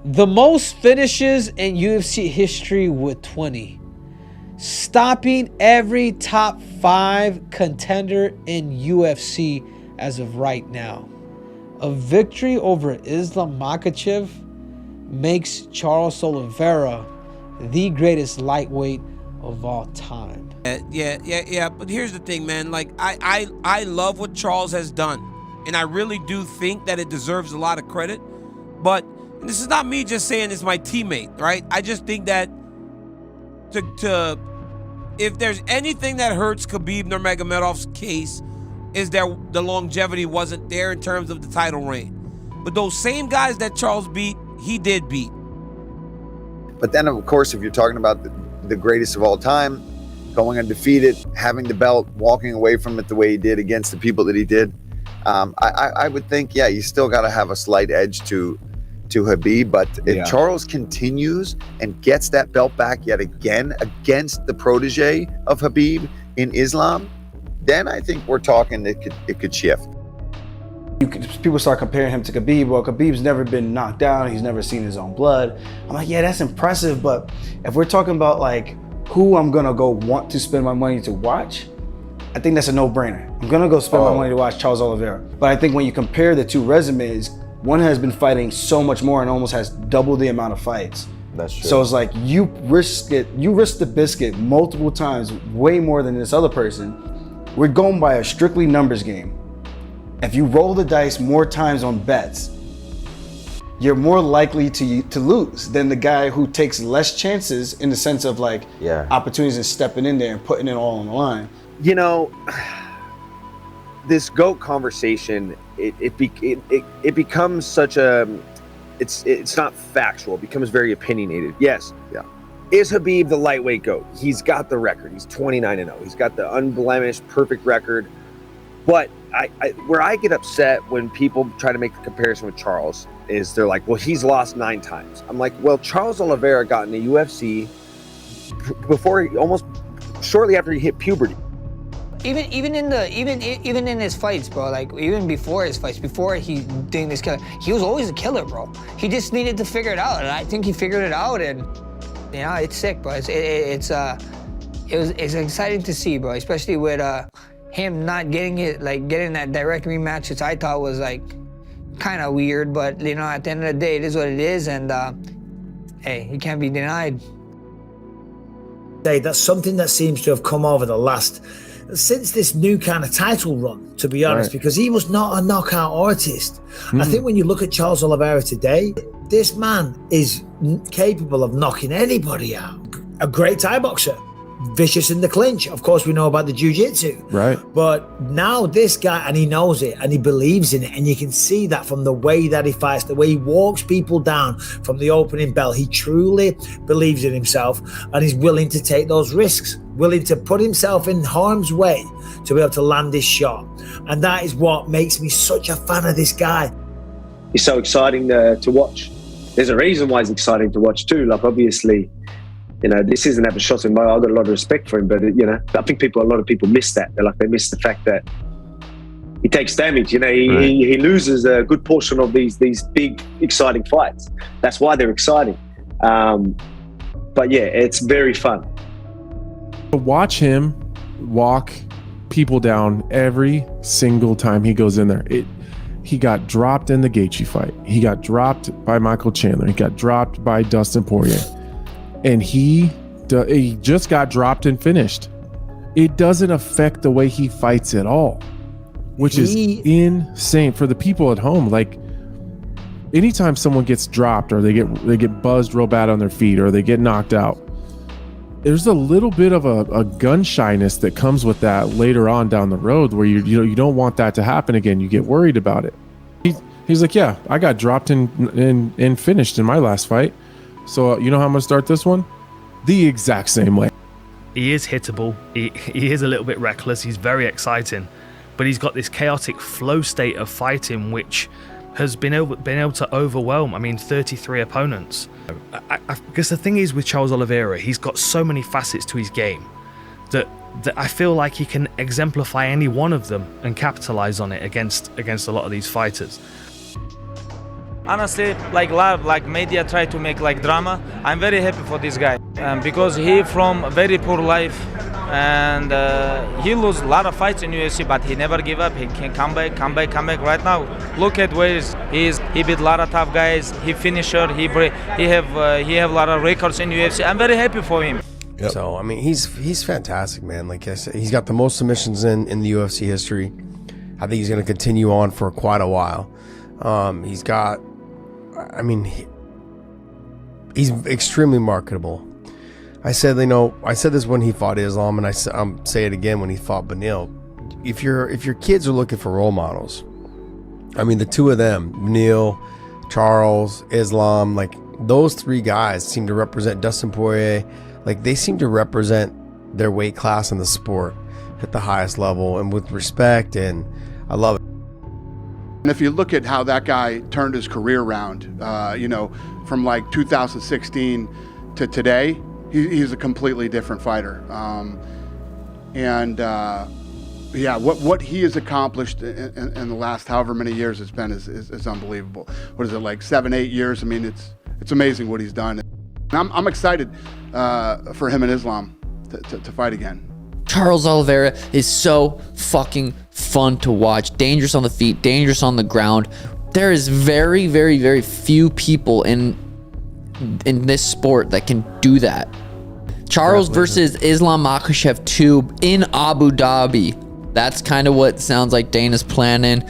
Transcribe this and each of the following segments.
The most finishes in UFC history with 20. Stopping every top 5 contender in UFC as of right now. A victory over Islam Makhachev makes Charles Oliveira the greatest lightweight of all time. Yeah. But here's the thing, man. Like, I love what Charles has done. And I really do think that it deserves a lot of credit. But this is not me just saying it's my teammate, right? I just think that if there's anything that hurts Khabib Nurmagomedov's case is that the longevity wasn't there in terms of the title reign. But those same guys that Charles beat, he did beat. But then, of course, if you're talking about the greatest of all time, going undefeated, having the belt, walking away from it the way he did against the people that he did, I would think, yeah, you still got to have a slight edge to Khabib. But if Charles continues and gets that belt back yet again against the protege of Khabib in Islam, then I think we're talking it could shift. People start comparing him to Khabib. Well, Khabib's never been knocked down. He's never seen his own blood. I'm like, yeah, that's impressive. But if we're talking about like who I'm gonna go want to spend my money to watch, I think that's a no-brainer. I'm gonna go spend my money to watch Charles Oliveira. But I think when you compare the two resumes, one has been fighting so much more and almost has double the amount of fights. That's true. So it's like you risk the biscuit multiple times, way more than this other person. We're going by a strictly numbers game. If you roll the dice more times on bets, you're more likely to lose than the guy who takes less chances in the sense of like opportunities and stepping in there and putting it all on the line. You know, this GOAT conversation, it becomes such a, it's not factual, it becomes very opinionated. Yes. Yeah. Is Khabib the lightweight GOAT? He's got the record. He's 29-0. He's got the unblemished, perfect record. But where I get upset when people try to make the comparison with Charles is they're like, well, he's lost 9 times. I'm like, well, Charles Oliveira got in the UFC almost shortly after he hit puberty. Even in his fights, bro, like even before his fights, before he doing this killer, he was always a killer, bro. He just needed to figure it out, and I think he figured it out, and you know, it's sick, bro. It's exciting to see, bro, especially with him not getting that direct rematch, which I thought was like kind of weird, but you know, at the end of the day, it is what it is, and hey, he can't be denied. That's something that seems to have come over the last, since this new kind of title run, to be honest, because he was not a knockout artist. I think when you look at Charles Oliveira today, this man is capable of knocking anybody out. A great Thai boxer, vicious in the clinch. Of course, we know about the jiu-jitsu. Right. But now this guy, and he knows it, and he believes in it, and you can see that from the way that he fights, the way he walks people down from the opening bell. He truly believes in himself, and he's willing to take those risks, willing to put himself in harm's way to be able to land this shot. And that is what makes me such a fan of this guy. He's so exciting to watch. There's a reason why he's exciting to watch too. Like, obviously, you know, this isn't ever shot in my. I've got a lot of respect for him, but you know, I think a lot of people miss that. They miss the fact that he takes damage. You know, he loses a good portion of these big, exciting fights. That's why they're exciting. But yeah, it's very fun. Watch him walk people down every single time he goes in there. He got dropped in the Gaethje fight. He got dropped by Michael Chandler. He got dropped by Dustin Poirier. And he just got dropped and finished. It doesn't affect the way he fights at all, which is insane for the people at home. Like, anytime someone gets dropped or they get buzzed real bad on their feet or they get knocked out, there's a little bit of a gun shyness that comes with that later on down the road, where you don't want that to happen again. You get worried about it. He's like, yeah, I got dropped and finished in my last fight. So you know how I'm gonna start this one? The exact same way. He is hittable. He is a little bit reckless. He's very exciting, but he's got this chaotic flow state of fighting, which has been able to overwhelm, 33 opponents. Because the thing is with Charles Oliveira, he's got so many facets to his game that I feel like he can exemplify any one of them and capitalize on it against a lot of these fighters. Honestly, like a lot of like media try to make like drama. I'm very happy for this guy because he from a very poor life, and he lose a lot of fights in UFC, but he never give up. He can come back. Right now, look at where he is. He beat a lot of tough guys. He finisher. He have a lot of records in UFC. I'm very happy for him. Yep. So I mean, he's fantastic, man. Like I said, he's got the most submissions in the UFC history. I think he's going to continue on for quite a while. He's got, I mean, he's extremely marketable. I said this when he fought Islam, and I'm say it again when he fought Beneil. If your kids are looking for role models, I mean, the two of them, Beneil, Charles, Islam, like those three guys seem to represent Dustin Poirier. Like they seem to represent their weight class in the sport at the highest level and with respect, and I love it. And if you look at how that guy turned his career around, from like 2016 to today, he's a completely different fighter. What he has accomplished in the last however many years it's been is unbelievable. What is it, like 7-8 years? I mean, it's amazing what he's done. I'm excited for him and Islam to fight again. Charles Oliveira is so fucking fun to watch. Dangerous on the feet, dangerous on the ground. There is very, very, very few people in this sport that can do that. Charles versus Islam Makhachev 2 in Abu Dhabi. That's kind of what sounds like Dana's planning.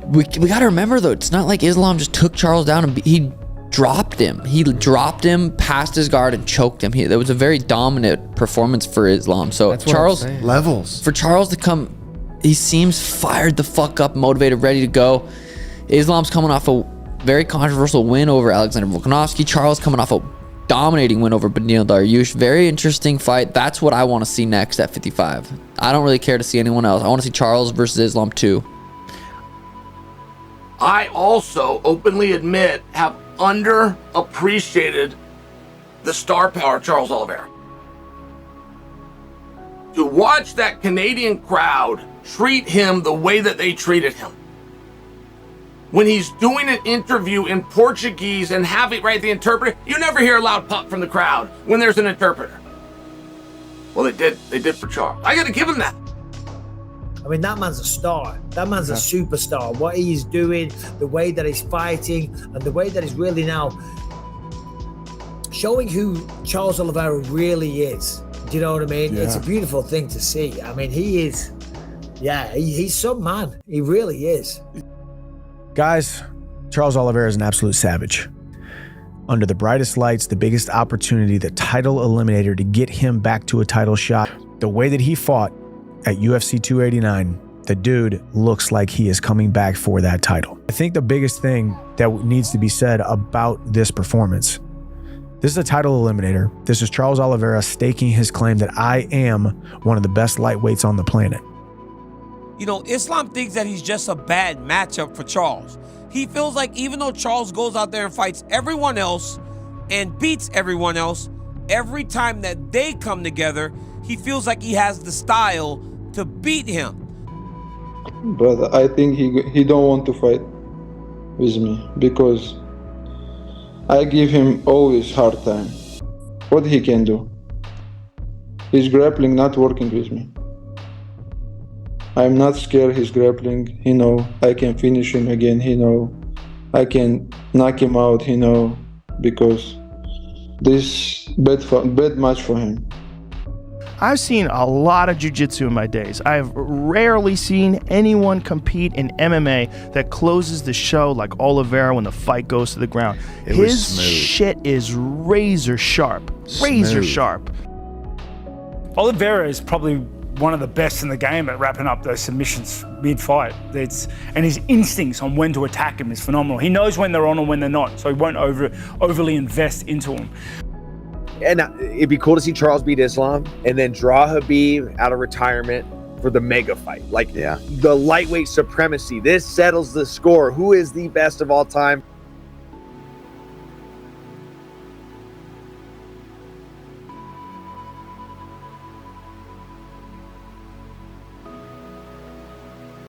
We got to remember though, it's not like Islam just took Charles down and he dropped him. He dropped him, passed his guard, and choked him. That was a very dominant performance for Islam. So Charles, levels for Charles to come, he seems fired the fuck up, motivated, ready to go. Islam's coming off a very controversial win over Alexander Volkanovski. Charles coming off a dominating win over Beneil Dariush. Very interesting fight. That's what I want to see next at 55. I don't really care to see anyone else. I want to see Charles versus Islam 2. I also openly admit have underappreciated the star power of Charles Oliveira. To watch that Canadian crowd treat him the way that they treated him. When he's doing an interview in Portuguese and having the interpreter, you never hear a loud pop from the crowd when there's an interpreter. Well, they did for Charles. I gotta give him that. I mean, that man's a star. That man's a superstar. What he's doing, the way that he's fighting, and the way that he's really now showing who Charles Oliveira really is. Do you know what I mean? Yeah. It's a beautiful thing to see. I mean, he is, he's some man. He really is. Guys, Charles Oliveira is an absolute savage. Under the brightest lights, the biggest opportunity, the title eliminator to get him back to a title shot. The way that he fought at UFC 289, the dude looks like he is coming back for that title. I think the biggest thing that needs to be said about this performance, this is a title eliminator. This is Charles Oliveira staking his claim that I am one of the best lightweights on the planet. You know, Islam thinks that he's just a bad matchup for Charles. He feels like even though Charles goes out there and fights everyone else and beats everyone else, every time that they come together, he feels like he has the style to beat him. But I think he don't want to fight with me because I give him always hard time. What he can do? His grappling not working with me. I'm not scared his grappling. He know I can finish him again. He know I can knock him out. He know because this bad match for him. I've seen a lot of jiu-jitsu in my days. I've rarely seen anyone compete in MMA that closes the show like Oliveira when the fight goes to the ground. His shit is razor sharp. Razor sharp. Oliveira is probably one of the best in the game at wrapping up those submissions mid-fight. And his instincts on when to attack him is phenomenal. He knows when they're on and when they're not, so he won't overly invest into them. And it'd be cool to see Charles beat Islam and then draw Khabib out of retirement for the mega fight. The lightweight supremacy. This settles the score. Who is the best of all time?